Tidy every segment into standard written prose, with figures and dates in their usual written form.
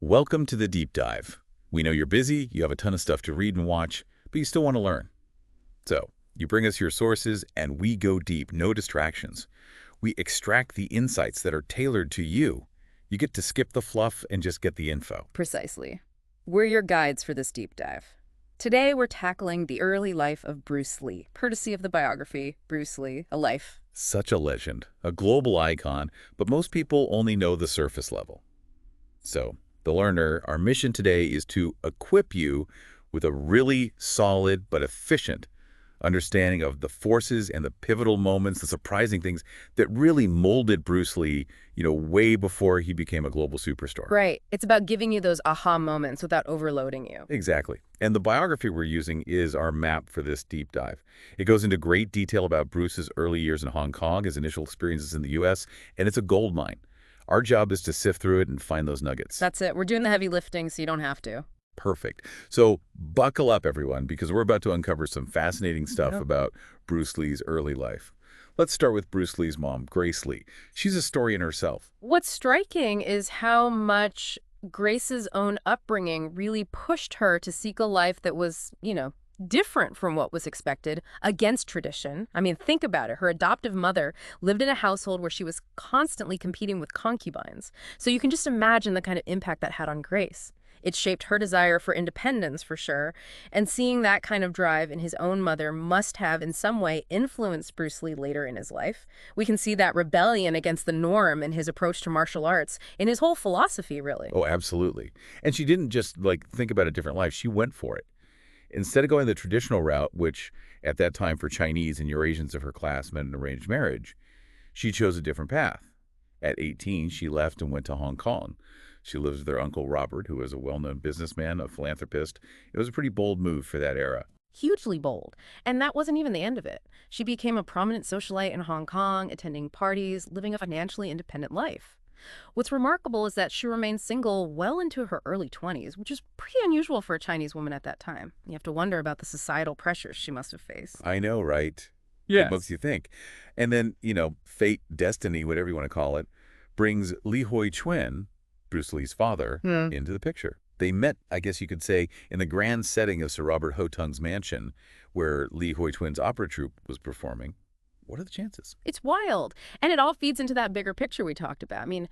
Welcome to the deep dive. We know you're busy, you have a ton of stuff to read and watch, but you still want to learn. So, you bring us your sources and we go deep, no distractions. We extract the insights that are tailored to you. You get to skip the fluff and just get the info. Precisely. We're your guides for this deep dive. Today, we're tackling the early life of Bruce Lee, courtesy of the biography, Bruce Lee, A Life. Such a legend, a global icon, but most people only know the surface level. So, the learner, our mission today is to equip you with a really solid but efficient understanding of the forces and the pivotal moments, the surprising things that really molded Bruce Lee, way before he became a global superstar. Right. It's about giving you those aha moments without overloading you. Exactly. And the biography we're using is our map for this deep dive. It goes into great detail about Bruce's early years in Hong Kong, his initial experiences in the U.S., and it's a gold mine. Our job is to sift through it and find those nuggets. That's it. We're doing the heavy lifting so you don't have to. Perfect. So buckle up, everyone, because we're about to uncover some fascinating stuff about Bruce Lee's early life. Let's start with Bruce Lee's mom, Grace Lee. She's a story in herself. What's striking is how much Grace's own upbringing really pushed her to seek a life that was, different from what was expected, against tradition. I mean, think about it. Her adoptive mother lived in a household where she was constantly competing with concubines. So you can just imagine the kind of impact that had on Grace. It shaped her desire for independence, for sure, and seeing that kind of drive in his own mother must have in some way influenced Bruce Lee later in his life. We can see that rebellion against the norm in his approach to martial arts, in his whole philosophy, really. Oh, absolutely. And she didn't just, think about a different life. She went for it. Instead of going the traditional route, which at that time for Chinese and Eurasians of her class meant an arranged marriage, she chose a different path. At 18, she left and went to Hong Kong. She lives with her uncle Robert, who was a well-known businessman, a philanthropist. It was a pretty bold move for that era. Hugely bold. And that wasn't even the end of it. She became a prominent socialite in Hong Kong, attending parties, living a financially independent life. What's remarkable is that she remained single well into her early 20s, which is pretty unusual for a Chinese woman at that time. You have to wonder about the societal pressures she must have faced. I know, right? Yes. It makes you think. And then, fate, destiny, whatever you want to call it, brings Li Hoi-chuen, Bruce Lee's father, into the picture. They met, I guess you could say, in the grand setting of Sir Robert Hotung's mansion, where Li Hoi-chuen's opera troupe was performing. What are the chances? It's wild. And it all feeds into that bigger picture we talked about. I mean,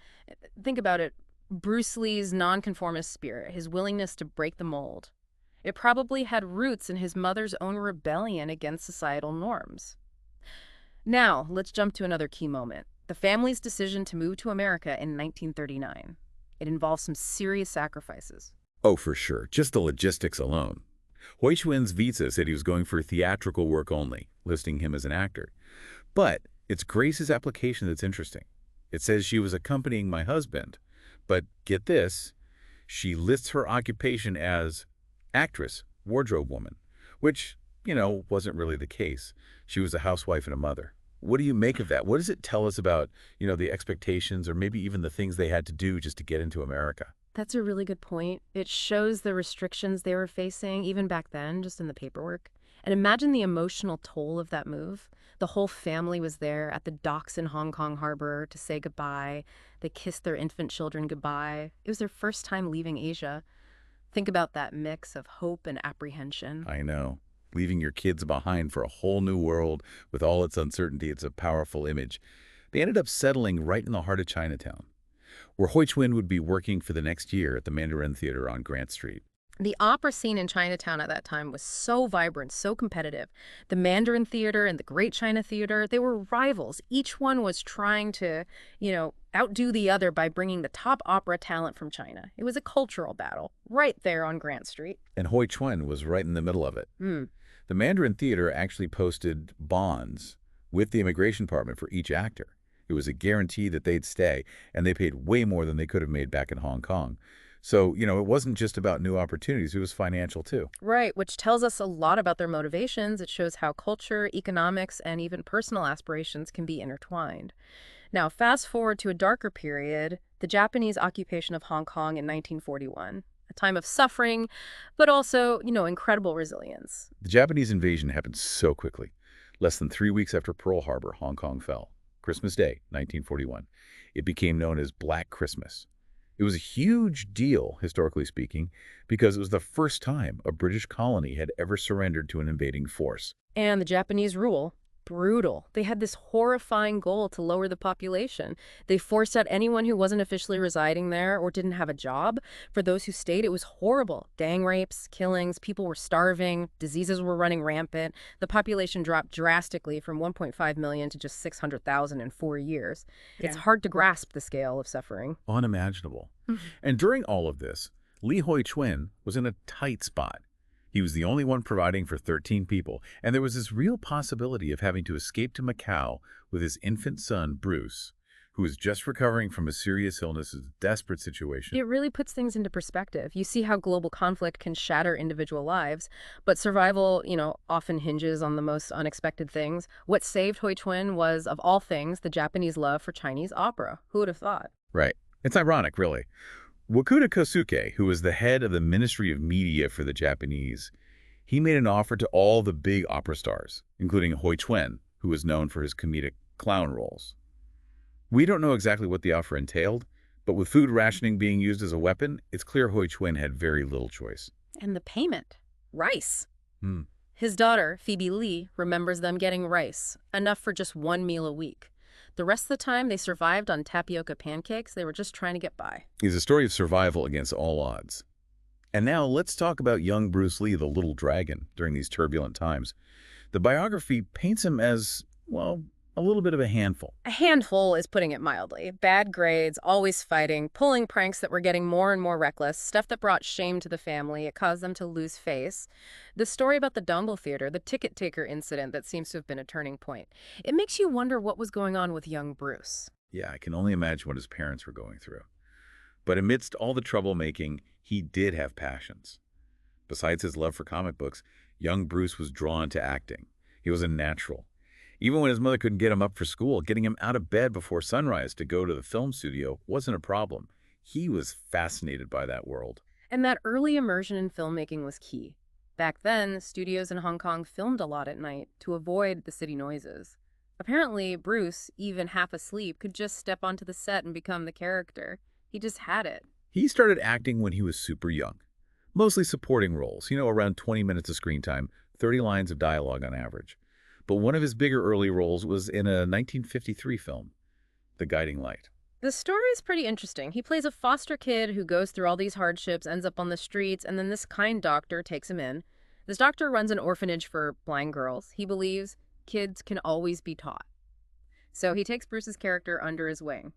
think about it. Bruce Lee's nonconformist spirit, his willingness to break the mold. It probably had roots in his mother's own rebellion against societal norms. Now, let's jump to another key moment. The family's decision to move to America in 1939. It involves some serious sacrifices. Oh, for sure. Just the logistics alone. Hoi-chuen's visa said he was going for theatrical work only, listing him as an actor. But it's Grace's application that's interesting. It says she was accompanying my husband. But get this, she lists her occupation as actress, wardrobe woman, which, wasn't really the case. She was a housewife and a mother. What do you make of that? What does it tell us about, the expectations or maybe even the things they had to do just to get into America? That's a really good point. It shows the restrictions they were facing, even back then, just in the paperwork. And imagine the emotional toll of that move. The whole family was there at the docks in Hong Kong Harbor to say goodbye. They kissed their infant children goodbye. It was their first time leaving Asia. Think about that mix of hope and apprehension. I know. Leaving your kids behind for a whole new world with all its uncertainty, it's a powerful image. They ended up settling right in the heart of Chinatown, where Hoi-chuen would be working for the next year at the Mandarin Theater on Grant Street. The opera scene in Chinatown at that time was so vibrant, so competitive. The Mandarin Theater and the Great China Theater, they were rivals. Each one was trying to, outdo the other by bringing the top opera talent from China. It was a cultural battle right there on Grant Street. And Hoi-chuen was right in the middle of it. The Mandarin Theater actually posted bonds with the immigration department for each actor. It was a guarantee that they'd stay, and they paid way more than they could have made back in Hong Kong. So, it wasn't just about new opportunities, it was financial too. Right, which tells us a lot about their motivations. It shows how culture, economics, and even personal aspirations can be intertwined. Now, fast forward to a darker period, the Japanese occupation of Hong Kong in 1941. A time of suffering, but also, incredible resilience. The Japanese invasion happened so quickly. Less than 3 weeks after Pearl Harbor, Hong Kong fell. Christmas Day, 1941. It became known as Black Christmas. It was a huge deal, historically speaking, because it was the first time a British colony had ever surrendered to an invading force. And the Japanese rule, brutal. They had this horrifying goal to lower the population. They forced out anyone who wasn't officially residing there or didn't have a job. For those who stayed, it was horrible. Gang rapes, killings, people were starving, diseases were running rampant. The population dropped drastically from 1.5 million to just 600,000 in 4 years. It's hard to grasp the scale of suffering. Unimaginable. And during all of this, Li Hoi Chuen was in a tight spot. He was the only one providing for 13 people, and there was this real possibility of having to escape to Macau with his infant son, Bruce, who was just recovering from a serious illness. It's a desperate situation. It really puts things into perspective. You see how global conflict can shatter individual lives, but survival, often hinges on the most unexpected things. What saved Hoi Chuen was, of all things, the Japanese love for Chinese opera. Who would have thought? Right. It's ironic, really. Wakuda Kosuke, who was the head of the Ministry of Media for the Japanese, he made an offer to all the big opera stars, including Hoi Chuen, who was known for his comedic clown roles. We don't know exactly what the offer entailed, but with food rationing being used as a weapon, it's clear Hoi Chuen had very little choice. And the payment? Rice. Hmm. His daughter, Phoebe Lee, remembers them getting rice, enough for just one meal a week. The rest of the time, they survived on tapioca pancakes. They were just trying to get by. It's a story of survival against all odds. And now let's talk about young Bruce Lee, the little dragon, during these turbulent times. The biography paints him as, well, a little bit of a handful. A handful is putting it mildly. Bad grades, always fighting, pulling pranks that were getting more and more reckless, stuff that brought shame to the family. It caused them to lose face. The story about the Dongle Theater, the ticket taker incident that seems to have been a turning point. It makes you wonder what was going on with young Bruce. Yeah, I can only imagine what his parents were going through. But amidst all the troublemaking, he did have passions. Besides his love for comic books, young Bruce was drawn to acting. He was a natural. Even when his mother couldn't get him up for school, getting him out of bed before sunrise to go to the film studio wasn't a problem. He was fascinated by that world. And that early immersion in filmmaking was key. Back then, studios in Hong Kong filmed a lot at night to avoid the city noises. Apparently, Bruce, even half asleep, could just step onto the set and become the character. He just had it. He started acting when he was super young. Mostly supporting roles, around 20 minutes of screen time, 30 lines of dialogue on average. But one of his bigger early roles was in a 1953 film, The Guiding Light. The story is pretty interesting. He plays a foster kid who goes through all these hardships, ends up on the streets, and then this kind doctor takes him in. This doctor runs an orphanage for blind girls. He believes kids can always be taught. So he takes Bruce's character under his wing.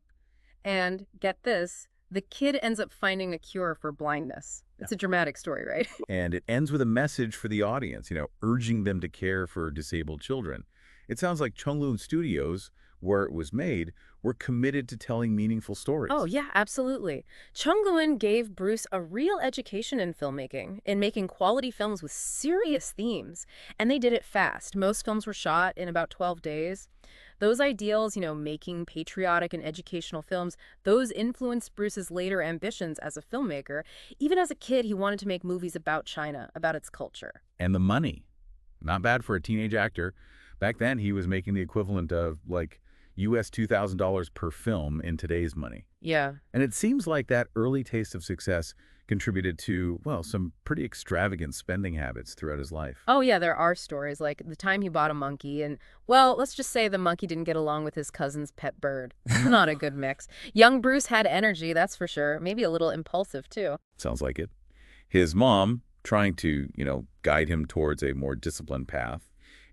And get this, the kid ends up finding a cure for blindness. It's a dramatic story, right? And it ends with a message for the audience, urging them to care for disabled children. It sounds like Chunglun Studios, where it was made, were committed to telling meaningful stories. Oh, yeah, absolutely. Chunglun gave Bruce a real education in filmmaking, in making quality films with serious themes. And they did it fast. Most films were shot in about 12 days. Those ideals, making patriotic and educational films, those influenced Bruce's later ambitions as a filmmaker. Even as a kid, he wanted to make movies about China, about its culture. And the money. Not bad for a teenage actor. Back then, he was making the equivalent of, US $2,000 per film in today's money. Yeah. And it seems like that early taste of success contributed to, some pretty extravagant spending habits throughout his life. Oh, yeah, there are stories, like the time he bought a monkey, and, well, let's just say the monkey didn't get along with his cousin's pet bird. Not a good mix. Young Bruce had energy, that's for sure. Maybe a little impulsive, too. Sounds like it. His mom, trying to, guide him towards a more disciplined path,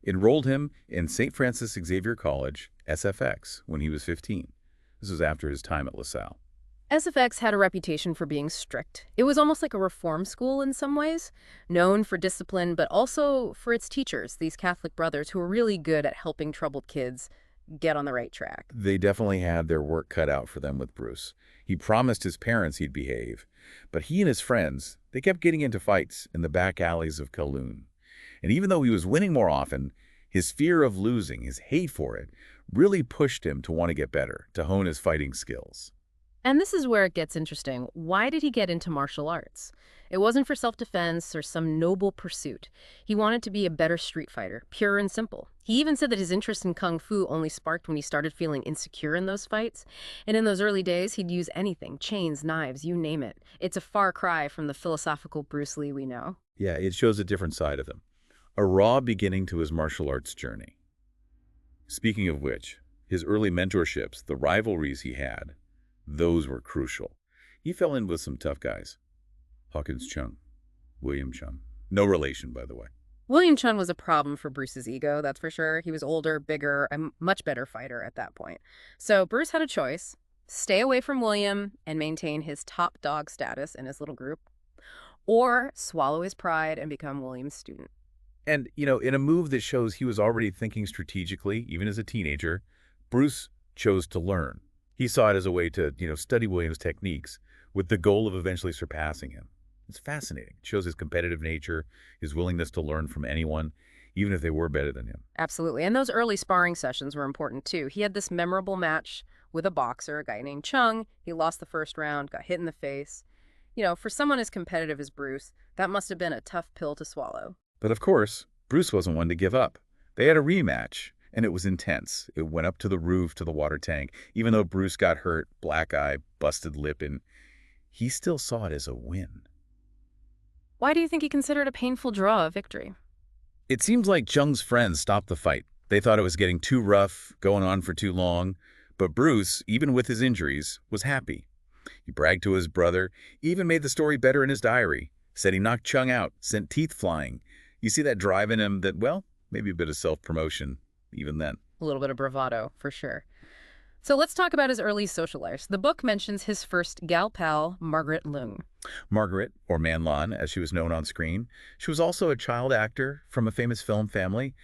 enrolled him in St. Francis Xavier College, SFX, when he was 15. This was after his time at LaSalle. SFX had a reputation for being strict. It was almost like a reform school in some ways, known for discipline, but also for its teachers, these Catholic brothers who were really good at helping troubled kids get on the right track. They definitely had their work cut out for them with Bruce. He promised his parents he'd behave, but he and his friends, they kept getting into fights in the back alleys of Kowloon. And even though he was winning more often, his fear of losing, his hate for it, really pushed him to want to get better, to hone his fighting skills. And this is where it gets interesting. Why did he get into martial arts? It wasn't for self-defense or some noble pursuit. He wanted to be a better street fighter, pure and simple. He even said that his interest in kung fu only sparked when he started feeling insecure in those fights. And in those early days, he'd use anything, chains, knives, you name it. It's a far cry from the philosophical Bruce Lee we know. Yeah, it shows a different side of him. A raw beginning to his martial arts journey. Speaking of which, his early mentorships, the rivalries he had, those were crucial. He fell in with some tough guys. Hawkins Chung, William Chung. No relation, by the way. William Chun was a problem for Bruce's ego, that's for sure. He was older, bigger, a much better fighter at that point. So Bruce had a choice: stay away from William and maintain his top dog status in his little group, or swallow his pride and become William's student. And, in a move that shows he was already thinking strategically, even as a teenager, Bruce chose to learn. He saw it as a way to, study William's techniques with the goal of eventually surpassing him. It's fascinating. It shows his competitive nature, his willingness to learn from anyone, even if they were better than him. Absolutely. And those early sparring sessions were important too. He had this memorable match with a boxer, a guy named Chung. He lost the first round, got hit in the face. For someone as competitive as Bruce, that must have been a tough pill to swallow. But of course, Bruce wasn't one to give up. They had a rematch, and it was intense. It went up to the roof, to the water tank. Even though Bruce got hurt, black eye, busted lip, and he still saw it as a win. Why do you think he considered a painful draw a victory? It seems like Chung's friends stopped the fight. They thought it was getting too rough, going on for too long. But Bruce, even with his injuries, was happy. He bragged to his brother, even made the story better in his diary. Said he knocked Chung out, sent teeth flying. You see that drive in him that, well, maybe a bit of self-promotion, even then. A little bit of bravado, for sure. So let's talk about his early social life. The book mentions his first gal pal, Margaret Leung. Margaret, or Man Lan, as she was known on screen. She was also a child actor from a famous film family.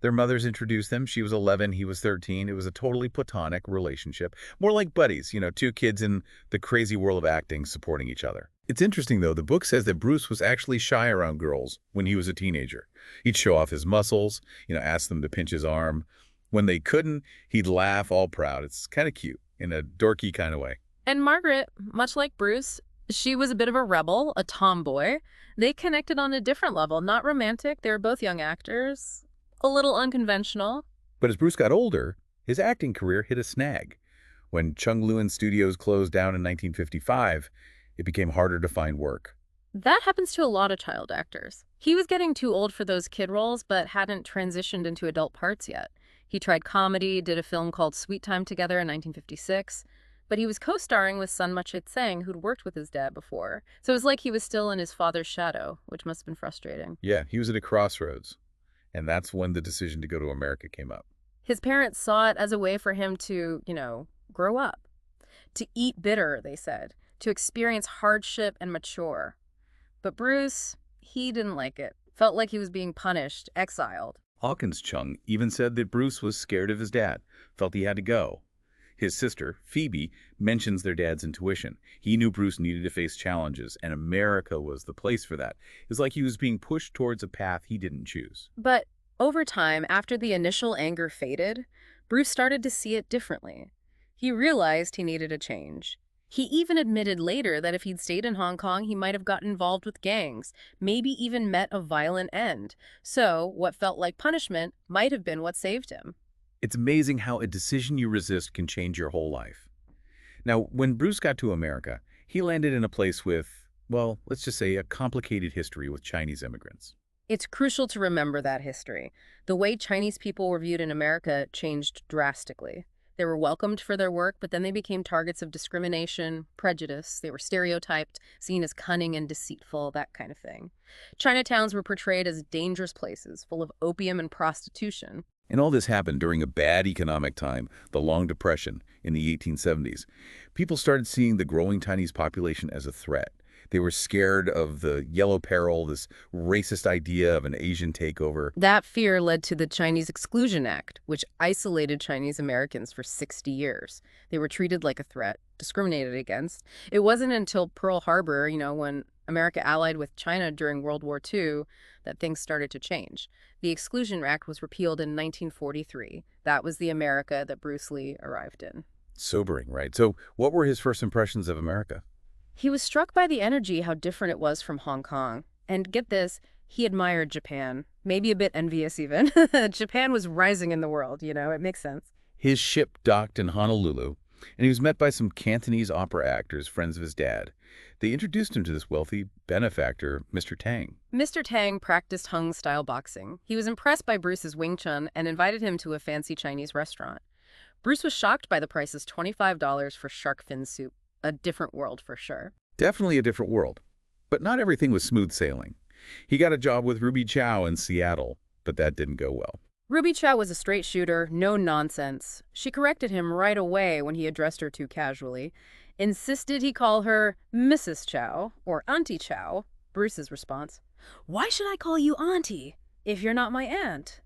Their mothers introduced them. She was 11, he was 13. It was a totally platonic relationship. More like buddies, two kids in the crazy world of acting supporting each other. It's interesting, though, the book says that Bruce was actually shy around girls when he was a teenager. He'd show off his muscles, ask them to pinch his arm. When they couldn't, he'd laugh all proud. It's kind of cute, in a dorky kind of way. And Margaret, much like Bruce, she was a bit of a rebel, a tomboy. They connected on a different level, not romantic. They were both young actors, a little unconventional. But as Bruce got older, his acting career hit a snag. When Chung Luen Studios closed down in 1955, it became harder to find work. That happens to a lot of child actors. He was getting too old for those kid roles, but hadn't transitioned into adult parts yet. He tried comedy, did a film called Sweet Time together in 1956, but he was co-starring with Sun Ma-chit Sang, who'd worked with his dad before. So it was like he was still in his father's shadow, which must have been frustrating. Yeah, he was at a crossroads, and that's when the decision to go to America came up. His parents saw it as a way for him to, grow up, to eat bitter, they said, to experience hardship and mature. But Bruce, he didn't like it. Felt like he was being punished, exiled. Hawkins Chung even said that Bruce was scared of his dad, felt he had to go. His sister, Phoebe, mentions their dad's intuition. He knew Bruce needed to face challenges, and America was the place for that. It's like he was being pushed towards a path he didn't choose. But over time, after the initial anger faded, Bruce started to see it differently. He realized he needed a change. He even admitted later that if he'd stayed in Hong Kong, he might have gotten involved with gangs, maybe even met a violent end. So what felt like punishment might have been what saved him. It's amazing how a decision you resist can change your whole life. Now, when Bruce got to America, he landed in a place with, well, let's just say a complicated history with Chinese immigrants. It's crucial to remember that history. The way Chinese people were viewed in America changed drastically. They were welcomed for their work, but then they became targets of discrimination, prejudice. They were stereotyped, seen as cunning and deceitful, that kind of thing. Chinatowns were portrayed as dangerous places, full of opium and prostitution. And all this happened during a bad economic time, the Long Depression, in the 1870s. People started seeing the growing Chinese population as a threat. They were scared of the yellow peril, this racist idea of an Asian takeover. That fear led to the Chinese Exclusion Act, which isolated Chinese Americans for 60 years. They were treated like a threat, discriminated against. It wasn't until Pearl Harbor, when America allied with China during World War II, that things started to change. The Exclusion Act was repealed in 1943. That was the America that Bruce Lee arrived in. Sobering, right? So what were his first impressions of America? He was struck by the energy, how different it was from Hong Kong. And get this, he admired Japan, maybe a bit envious even. Japan was rising in the world, it makes sense. His ship docked in Honolulu, and he was met by some Cantonese opera actors, friends of his dad. They introduced him to this wealthy benefactor, Mr. Tang. Mr. Tang practiced Hung-style boxing. He was impressed by Bruce's Wing Chun and invited him to a fancy Chinese restaurant. Bruce was shocked by the prices, $25 for shark fin soup. A different world for sure. Definitely a different world. But not everything was smooth sailing. He got a job with Ruby Chow in Seattle, but that didn't go well. Ruby Chow was a straight shooter, no nonsense. She corrected him right away when he addressed her too casually. Insisted he call her Mrs. Chow, or Auntie Chow. Bruce's response, "Why should I call you Auntie if you're not my aunt?"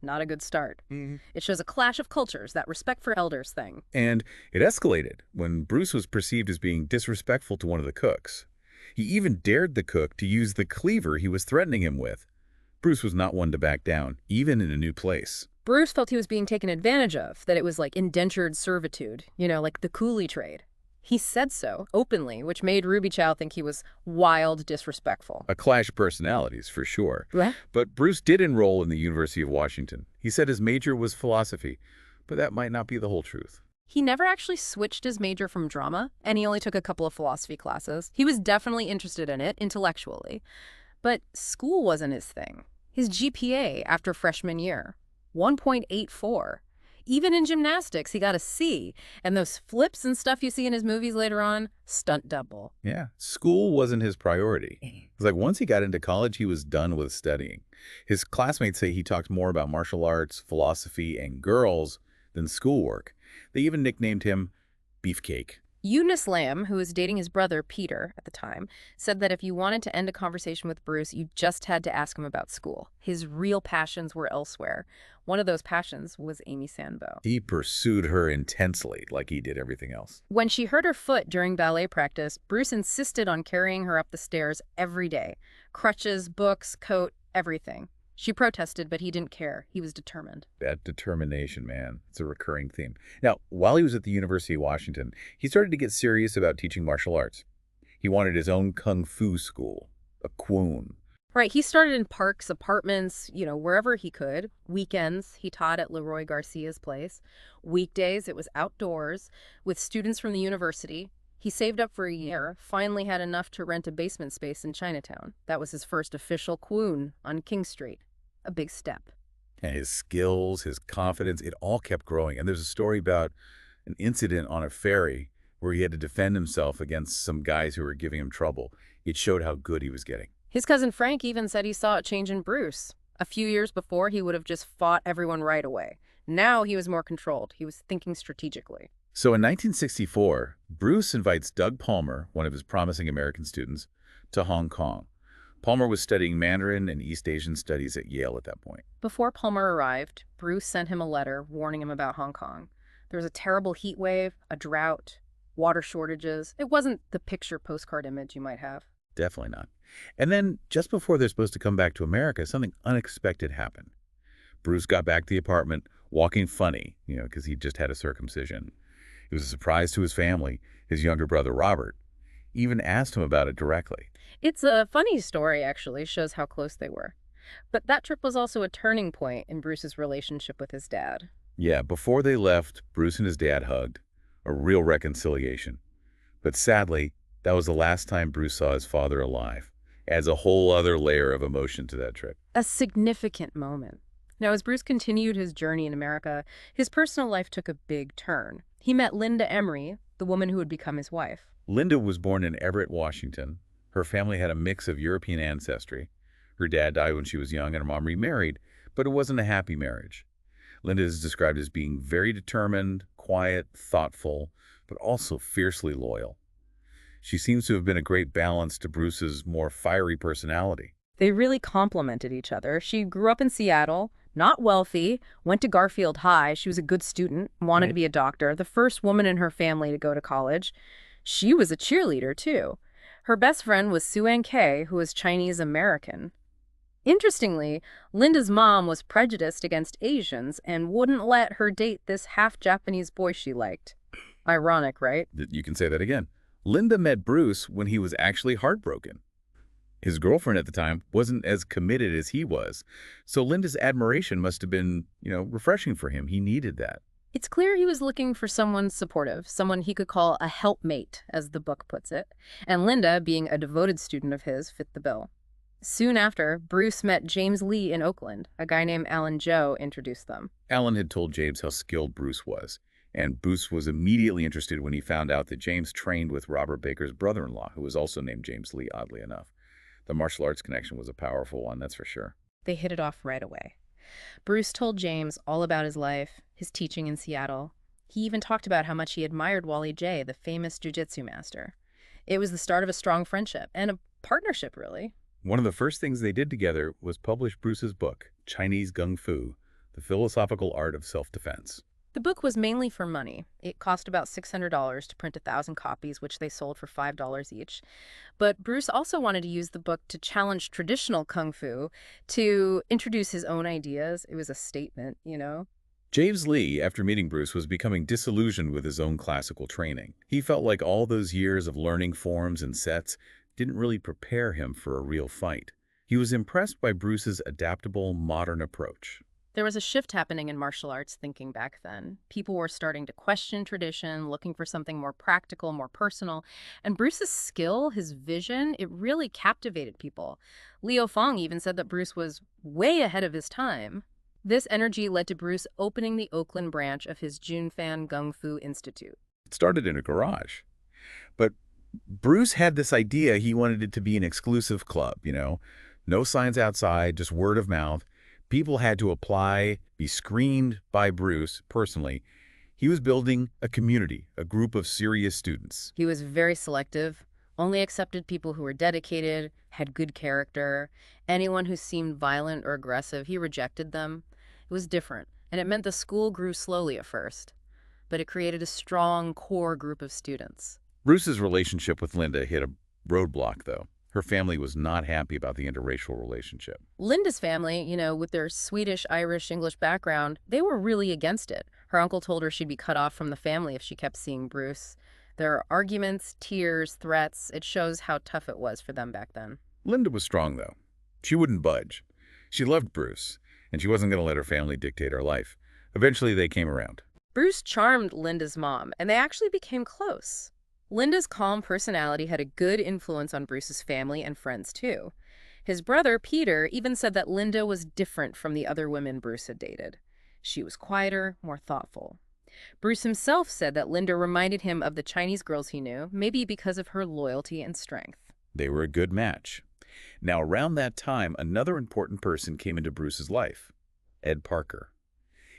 Not a good start. It shows a clash of cultures, that respect for elders thing. And it escalated when Bruce was perceived as being disrespectful to one of the cooks. He even dared the cook to use the cleaver he was threatening him with. Bruce was not one to back down, even in a new place. Bruce felt he was being taken advantage of, that it was like indentured servitude, like the coolie trade. He said so, openly, which made Ruby Chow think he was wild, disrespectful. A clash of personalities, for sure. What? But Bruce did enroll in the University of Washington. He said his major was philosophy, but that might not be the whole truth. He never actually switched his major from drama, and he only took a couple of philosophy classes. He was definitely interested in it, intellectually. But school wasn't his thing. His GPA after freshman year, 1.84. Even in gymnastics, he got a C. And those flips and stuff you see in his movies later on, stunt double. Yeah, school wasn't his priority. It's like once he got into college, he was done with studying. His classmates say he talked more about martial arts, philosophy, and girls than schoolwork. They even nicknamed him Beefcake. Eunice Lamb, who was dating his brother, Peter, at the time, said that if you wanted to end a conversation with Bruce, you just had to ask him about school. His real passions were elsewhere. One of those passions was Amy Sanbo. He pursued her intensely, like he did everything else. When she hurt her foot during ballet practice, Bruce insisted on carrying her up the stairs every day. Crutches, books, coat, everything. She protested, but he didn't care. He was determined. That determination, man, it's a recurring theme. Now, while he was at the University of Washington, he started to get serious about teaching martial arts. He wanted his own kung fu school, a Kwoon. Right, he started in parks, apartments, wherever he could. Weekends, he taught at Leroy Garcia's place. Weekdays, it was outdoors with students from the university. He saved up for a year, finally had enough to rent a basement space in Chinatown. That was his first official Kwoon on King Street. A big step. And his skills, his confidence, it all kept growing. And there's a story about an incident on a ferry where he had to defend himself against some guys who were giving him trouble. It showed how good he was getting. His cousin Frank even said he saw a change in Bruce. A few years before, he would have just fought everyone right away. Now he was more controlled. He was thinking strategically. So in 1964, Bruce invites Doug Palmer, one of his promising American students, to Hong Kong. Palmer was studying Mandarin and East Asian studies at Yale at that point. Before Palmer arrived, Bruce sent him a letter warning him about Hong Kong. There was a terrible heat wave, a drought, water shortages. It wasn't the picture postcard image you might have. Definitely not. And then, just before they're supposed to come back to America, something unexpected happened. Bruce got back to the apartment, walking funny, because he'd just had a circumcision. It was a surprise to his family. His younger brother, Robert, even asked him about it directly. It's a funny story, actually, shows how close they were. But that trip was also a turning point in Bruce's relationship with his dad. Yeah, before they left, Bruce and his dad hugged. A real reconciliation. But sadly, that was the last time Bruce saw his father alive. Adds a whole other layer of emotion to that trip. A significant moment. Now, as Bruce continued his journey in America, his personal life took a big turn. He met Linda Emery, the woman who would become his wife. Linda was born in Everett, Washington. Her family had a mix of European ancestry. Her dad died when she was young and her mom remarried, but it wasn't a happy marriage. Linda is described as being very determined, quiet, thoughtful, but also fiercely loyal. She seems to have been a great balance to Bruce's more fiery personality. They really complemented each other. She grew up in Seattle, not wealthy, went to Garfield High. She was a good student, wanted to be a doctor, the first woman in her family to go to college. She was a cheerleader, too. Her best friend was Sue Kay, who was Chinese American. Interestingly, Linda's mom was prejudiced against Asians and wouldn't let her date this half-Japanese boy she liked. Ironic, right? You can say that again. Linda met Bruce when he was actually heartbroken. His girlfriend at the time wasn't as committed as he was, so Linda's admiration must have been, refreshing for him. He needed that. It's clear he was looking for someone supportive, someone he could call a helpmate, as the book puts it, and Linda, being a devoted student of his, fit the bill. Soon after, Bruce met James Lee in Oakland. A guy named Alan Joe introduced them. Alan had told James how skilled Bruce was, and Bruce was immediately interested when he found out that James trained with Robert Baker's brother-in-law, who was also named James Lee, oddly enough. The martial arts connection was a powerful one, that's for sure. They hit it off right away. Bruce told James all about his life, his teaching in Seattle. He even talked about how much he admired Wally J., the famous jiu-jitsu master. It was the start of a strong friendship, and a partnership, really. One of the first things they did together was publish Bruce's book, Chinese Gung Fu, The Philosophical Art of Self-Defense. The book was mainly for money. It cost about $600 to print 1,000 copies, which they sold for $5 each. But Bruce also wanted to use the book to challenge traditional kung fu, to introduce his own ideas. It was a statement, you know? James Lee, after meeting Bruce, was becoming disillusioned with his own classical training. He felt like all those years of learning forms and sets didn't really prepare him for a real fight. He was impressed by Bruce's adaptable, modern approach. There was a shift happening in martial arts thinking back then. People were starting to question tradition, looking for something more practical, more personal. And Bruce's skill, his vision, it really captivated people. Liu Fong even said that Bruce was way ahead of his time. This energy led to Bruce opening the Oakland branch of his Junfan Gung Fu Institute. It started in a garage. But Bruce had this idea he wanted it to be an exclusive club, No signs outside, just word of mouth. People had to apply, be screened by Bruce personally. He was building a community, a group of serious students. He was very selective, only accepted people who were dedicated, had good character. Anyone who seemed violent or aggressive, he rejected them. It was different, and it meant the school grew slowly at first, but it created a strong core group of students. Bruce's relationship with Linda hit a roadblock, though. Her family was not happy about the interracial relationship. Linda's family, with their Swedish, Irish, English background, they were really against it. Her uncle told her she'd be cut off from the family if she kept seeing Bruce. There are arguments, tears, threats. It shows how tough it was for them back then. Linda was strong, though. She wouldn't budge. She loved Bruce, and she wasn't going to let her family dictate her life. Eventually, they came around. Bruce charmed Linda's mom, and they actually became close. Linda's calm personality had a good influence on Bruce's family and friends, too. His brother, Peter, even said that Linda was different from the other women Bruce had dated. She was quieter, more thoughtful. Bruce himself said that Linda reminded him of the Chinese girls he knew, maybe because of her loyalty and strength. They were a good match. Now, around that time, another important person came into Bruce's life, Ed Parker.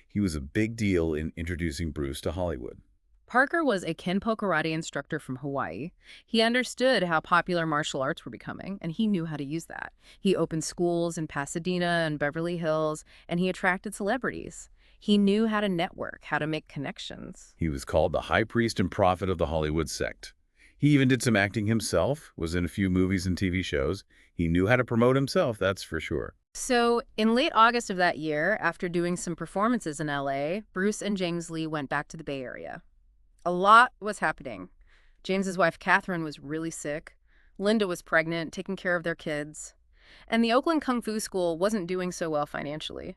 He was a big deal in introducing Bruce to Hollywood. Parker was a Kenpo karate instructor from Hawaii. He understood how popular martial arts were becoming, and he knew how to use that. He opened schools in Pasadena and Beverly Hills, and he attracted celebrities. He knew how to network, how to make connections. He was called the high priest and prophet of the Hollywood sect. He even did some acting himself, was in a few movies and TV shows. He knew how to promote himself, that's for sure. So, in late August of that year, after doing some performances in LA, Bruce and James Lee went back to the Bay Area. A lot was happening. James's wife, Catherine, was really sick. Linda was pregnant, taking care of their kids. And the Oakland Kung Fu School wasn't doing so well financially.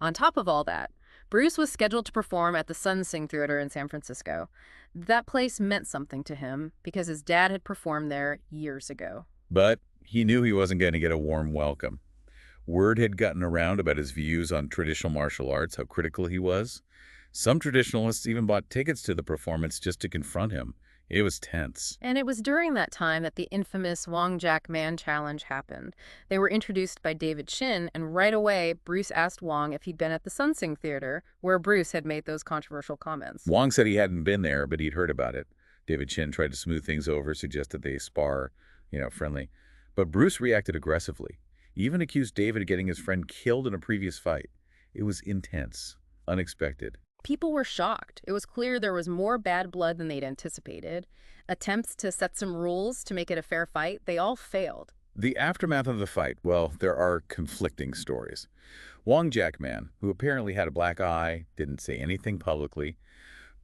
On top of all that, Bruce was scheduled to perform at the Sun Sing Theater in San Francisco. That place meant something to him because his dad had performed there years ago. But he knew he wasn't going to get a warm welcome. Word had gotten around about his views on traditional martial arts, how critical he was. Some traditionalists even bought tickets to the performance just to confront him. It was tense. And it was during that time that the infamous Wong Jack Man Challenge happened. They were introduced by David Chin, and right away, Bruce asked Wong if he'd been at the Sun Sing Theater, where Bruce had made those controversial comments. Wong said he hadn't been there, but he'd heard about it. David Chin tried to smooth things over, suggested they spar, friendly. But Bruce reacted aggressively. He even accused David of getting his friend killed in a previous fight. It was intense, unexpected. People were shocked. It was clear there was more bad blood than they'd anticipated. Attempts to set some rules to make it a fair fight, they all failed. The aftermath of the fight, well, there are conflicting stories. Wong Jack Man, who apparently had a black eye, didn't say anything publicly,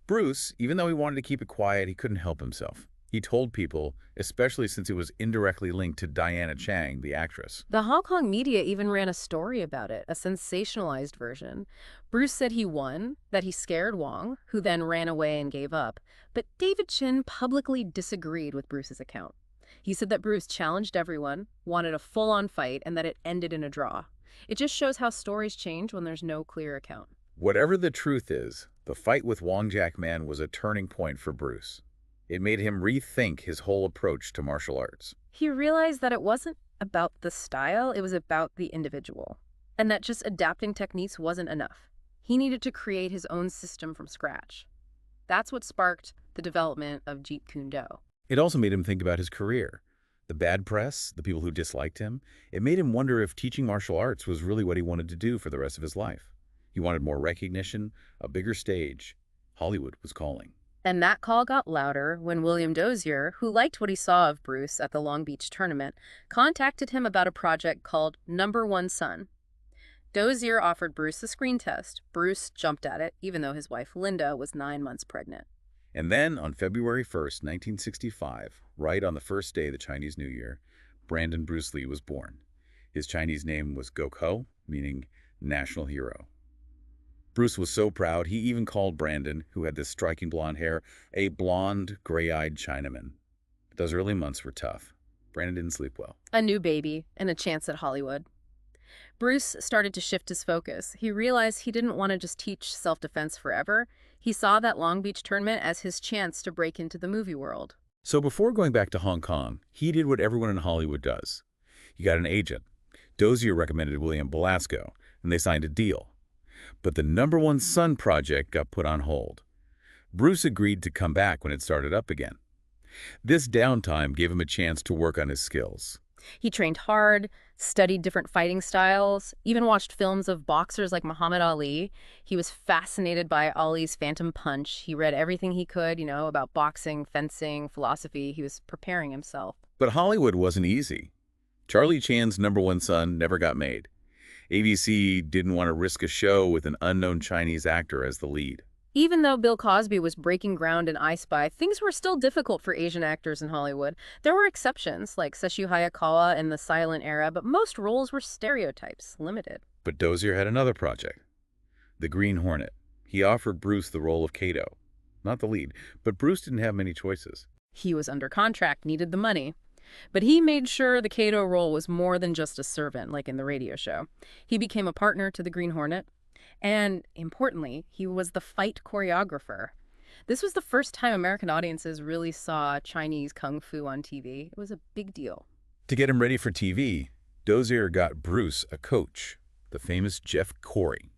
Bruce, even though he wanted to keep it quiet, he couldn't help himself. He told people, especially since it was indirectly linked to Diana Chang, the actress. The Hong Kong media even ran a story about it, a sensationalized version. Bruce said he won, that he scared Wong, who then ran away and gave up. But David Chin publicly disagreed with Bruce's account. He said that Bruce challenged everyone, wanted a full-on fight, and that it ended in a draw. It just shows how stories change when there's no clear account. Whatever the truth is, the fight with Wong Jack Man was a turning point for Bruce. It made him rethink his whole approach to martial arts. He realized that it wasn't about the style, it was about the individual. And that just adapting techniques wasn't enough. He needed to create his own system from scratch. That's what sparked the development of Jeet Kune Do. It also made him think about his career. The bad press, the people who disliked him, it made him wonder if teaching martial arts was really what he wanted to do for the rest of his life. He wanted more recognition, a bigger stage. Hollywood was calling. And that call got louder when William Dozier, who liked what he saw of Bruce at the Long Beach tournament, contacted him about a project called Number One Son. Dozier offered Bruce a screen test. Bruce jumped at it, even though his wife Linda was 9 months pregnant. And then, on February 1st, 1965, right on the first day of the Chinese New Year, Brandon Bruce Lee was born. His Chinese name was Gokho, meaning national hero. Bruce was so proud, he even called Brandon, who had this striking blonde hair, a blonde, gray-eyed Chinaman. But those early months were tough. Brandon didn't sleep well. A new baby and a chance at Hollywood. Bruce started to shift his focus. He realized he didn't want to just teach self-defense forever. He saw that Long Beach tournament as his chance to break into the movie world. So before going back to Hong Kong, he did what everyone in Hollywood does. He got an agent. Dozier recommended William Belasco, and they signed a deal. But the Number One Son project got put on hold. Bruce agreed to come back when it started up again. This downtime gave him a chance to work on his skills. He trained hard, studied different fighting styles, even watched films of boxers like Muhammad Ali. He was fascinated by Ali's Phantom Punch. He read everything he could, about boxing, fencing, philosophy. He was preparing himself. But Hollywood wasn't easy. Charlie Chan's Number One Son never got made. ABC didn't want to risk a show with an unknown Chinese actor as the lead. Even though Bill Cosby was breaking ground in I Spy, things were still difficult for Asian actors in Hollywood. There were exceptions, like Sessue Hayakawa in the silent era, but most roles were stereotypes, limited. But Dozier had another project, The Green Hornet. He offered Bruce the role of Kato. Not the lead, but Bruce didn't have many choices. He was under contract, needed the money. But he made sure the Kato role was more than just a servant, like in the radio show. He became a partner to the Green Hornet. And, importantly, he was the fight choreographer. This was the first time American audiences really saw Chinese kung fu on TV. It was a big deal. To get him ready for TV, Dozier got Bruce a coach, the famous Jeff Corey.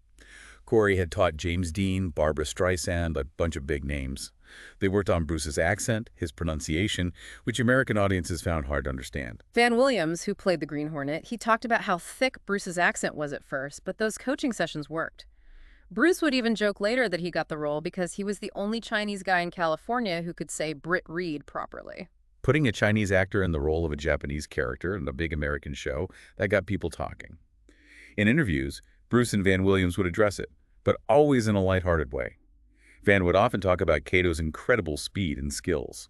Corey had taught James Dean, Barbra Streisand, a bunch of big names. They worked on Bruce's accent, his pronunciation, which American audiences found hard to understand. Van Williams, who played the Green Hornet, he talked about how thick Bruce's accent was at first, but those coaching sessions worked. Bruce would even joke later that he got the role because he was the only Chinese guy in California who could say Britt Reed properly. Putting a Chinese actor in the role of a Japanese character in a big American show, that got people talking. In interviews, Bruce and Van Williams would address it, but always in a lighthearted way. Van would often talk about Kato's incredible speed and skills.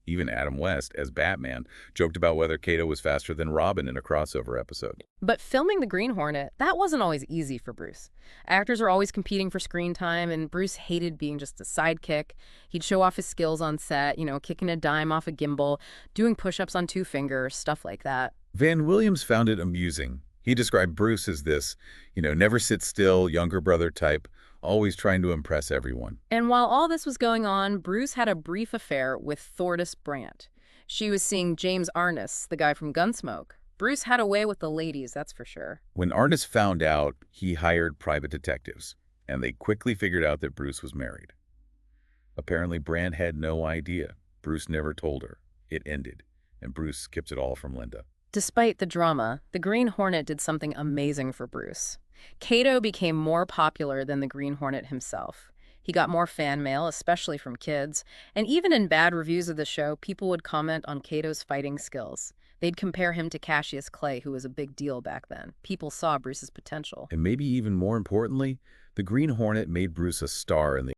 Even Adam West, as Batman, joked about whether Kato was faster than Robin in a crossover episode. But filming the Green Hornet, that wasn't always easy for Bruce. Actors are always competing for screen time, and Bruce hated being just a sidekick. He'd show off his skills on set, kicking a dime off a gimbal, doing push-ups on 2 fingers, stuff like that. Van Williams found it amusing. He described Bruce as this, never sit still, younger brother type, always trying to impress everyone. And while all this was going on, Bruce had a brief affair with Thordis Brandt. She was seeing James Arness, the guy from Gunsmoke. Bruce had a way with the ladies, that's for sure. When Arness found out, he hired private detectives, and they quickly figured out that Bruce was married. Apparently, Brandt had no idea. Bruce never told her. It ended, and Bruce skipped it all from Linda. Despite the drama, the Green Hornet did something amazing for Bruce. Kato became more popular than the Green Hornet himself. He got more fan mail, especially from kids, and even in bad reviews of the show, people would comment on Kato's fighting skills. They'd compare him to Cassius Clay, who was a big deal back then. People saw Bruce's potential. And maybe even more importantly, the Green Hornet made Bruce a star in the